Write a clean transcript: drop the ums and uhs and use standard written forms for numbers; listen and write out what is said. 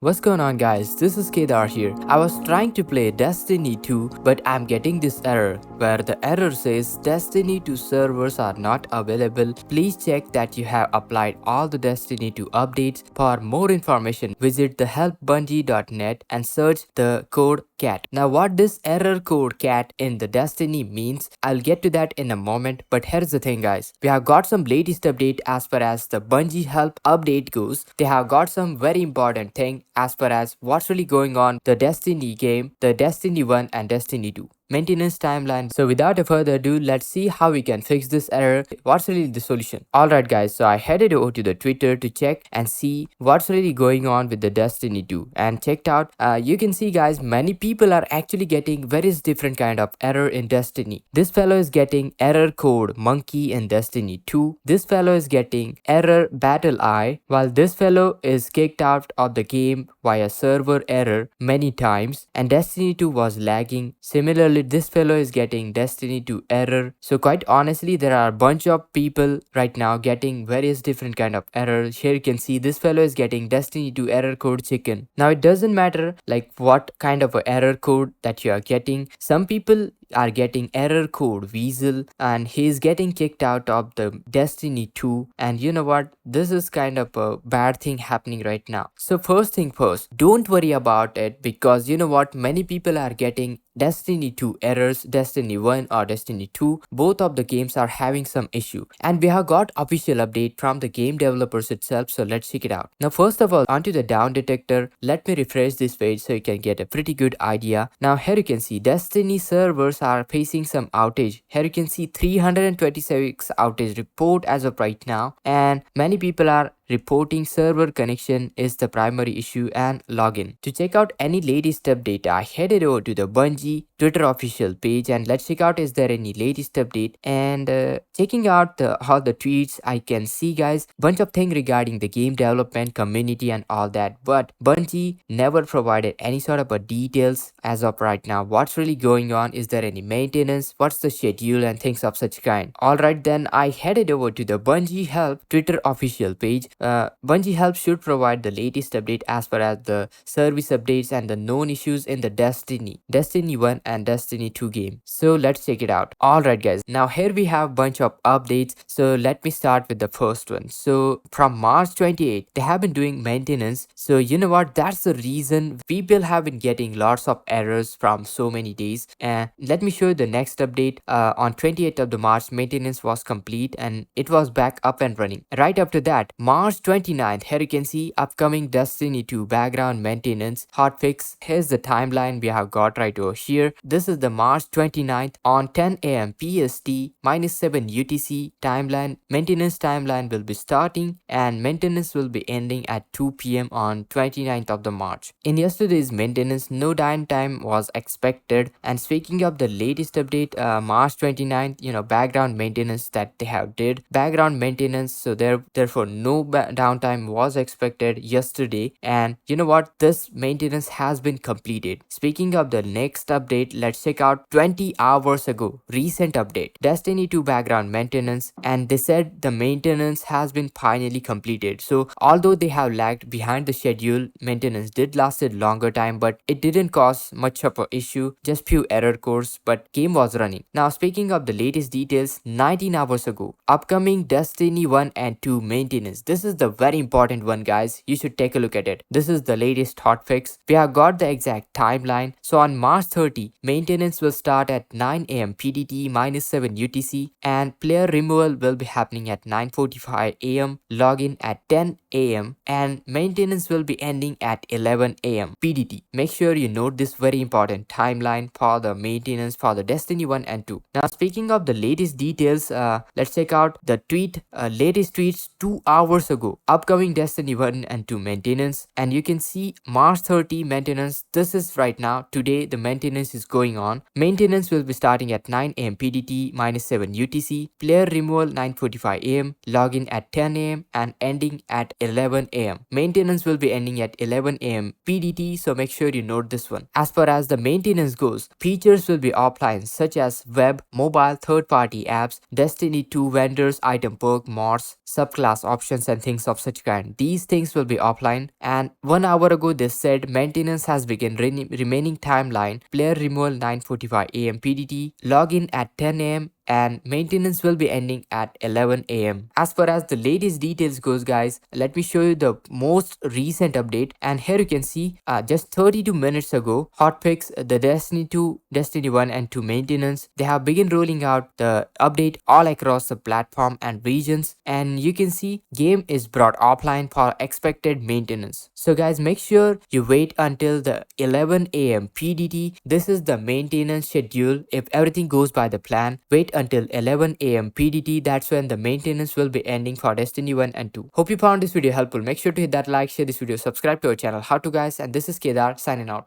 What's going on, guys? This is Kedar here. I was trying to play Destiny 2, but I'm getting this error where the error says Destiny 2 servers are not available. Please check that you have applied all the Destiny 2 updates. For more information, visit the helpbungie.net and search the code CAT. Now, what this error code CAT in the Destiny means, I'll get to that in a moment, but here's the thing, guys. We have got some latest update as far as the Bungie help update goes. They have got some very important thing as far as what's really going on the Destiny game, the Destiny 1 and Destiny 2 maintenance timeline. So without a further ado, let's see how we can fix this error. What's really the solution? Alright guys, so I headed over to the Twitter to check and see what's really going on with the Destiny 2 and checked out. You can see, guys, many people are actually getting various different kind of error in Destiny. This fellow is getting error code monkey in Destiny 2. This fellow is getting error battle eye, while this fellow is kicked out of the game via server error many times, and Destiny 2 was lagging. Similarly, this fellow is getting Destiny 2 error. So quite honestly, there are a bunch of people right now getting various different kind of errors. Here you can see this fellow is getting Destiny 2 error code chicken. Now it doesn't matter like what kind of a error code that you are getting. Some people are getting error code weasel and he's getting kicked out of the Destiny 2, and you know what, this is kind of a bad thing happening right now. So first thing first, don't worry about it, because you know what, many people are getting Destiny 2 errors. Destiny 1 or Destiny 2, both of the games are having some issue, and we have got official update from the game developers itself, so let's check it out. Now first of all, onto the down detector, let me refresh this page so you can get a pretty good idea. Now here you can see Destiny servers are facing some outage. Here you can see 326 outage report as of right now, and many people are reporting server connection is the primary issue and login. To check out any latest update, I headed over to the Bungie Twitter official page and let's check out is there any latest update. And checking out all the tweets, I can see, guys, bunch of things regarding the game development community and all that, but Bungie never provided any sort of a details as of right now. What's really going on? Is there any maintenance? What's the schedule and things of such kind? Alright, then I headed over to the Bungie help Twitter official page. Bungie help should provide the latest update as far as the service updates and the known issues in the Destiny 1 and Destiny 2 game. So let's check it out. Alright guys, now here we have bunch of updates. So let me start with the first one. So from March 28, they have been doing maintenance. So you know what, that's the reason people have been getting lots of errors from so many days. And let me show you the next update. On 28th of the March, maintenance was complete and it was back up and running. Right after that, March 29th, here you can see upcoming Destiny 2 background maintenance hotfix. Here's the timeline we have got right over here. This is the March 29th on 10 a.m. PST -7 UTC timeline. Maintenance timeline will be starting and maintenance will be ending at 2 p.m. on 29th of the March. In yesterday's maintenance, no downtime was expected. And speaking of the latest update, March 29th, background maintenance that they have did background maintenance, so therefore no downtime was expected yesterday. And you know what, this maintenance has been completed. Speaking of the next update, let's check out 20 hours ago recent update Destiny 2 background maintenance, and they said the maintenance has been finally completed. So although they have lagged behind the schedule, maintenance did lasted longer time, but it didn't cause much of a issue, just few error codes, but game was running. Now speaking of the latest details, 19 hours ago, upcoming Destiny 1 and 2 maintenance. This is the very important one, guys. You should take a look at it. This is the latest hotfix. We have got the exact timeline. So on March 30, maintenance will start at 9 a.m. PDT -7 UTC, and player removal will be happening at 9:45 a.m. Login at 10 a.m. and maintenance will be ending at 11 a.m. PDT. Make sure you note this very important timeline for the maintenance for the Destiny 1 and 2. Now speaking of the latest details, let's check out the latest tweets 2 hours ago. Upcoming Destiny 1 and 2 maintenance, and you can see March 30 maintenance. This is right now, today the maintenance is going on. Maintenance will be starting at 9 a.m. PDT -7 UTC. Player removal 9:45 a.m. Login at 10 a.m. and ending at 11 a.m. Maintenance will be ending at 11 a.m. PDT, so make sure you note this one. As far as the maintenance goes, features will be offline such as web, mobile, third-party apps, Destiny 2 vendors, item perk, mods, subclass options, and things of such kind. These things will be offline, and 1 hour ago they said maintenance has begun. Remaining timeline: player removal 9:45 a.m. PDT, login at 10 a.m. and maintenance will be ending at 11 a.m. As far as the latest details goes, guys, let me show you the most recent update. And here you can see just 32 minutes ago, hotfix the Destiny 2, Destiny 1 and 2 maintenance. They have begun rolling out the update all across the platform and regions, and you can see game is brought offline for expected maintenance. So guys, make sure you wait until the 11 a.m. PDT. This is the maintenance schedule. If everything goes by the plan, wait until 11 a.m. PDT. That's when the maintenance will be ending for Destiny 1 and 2. Hope you found this video helpful. Make sure to hit that like, share this video, subscribe to our channel. How to, guys, and this is Kedar signing out.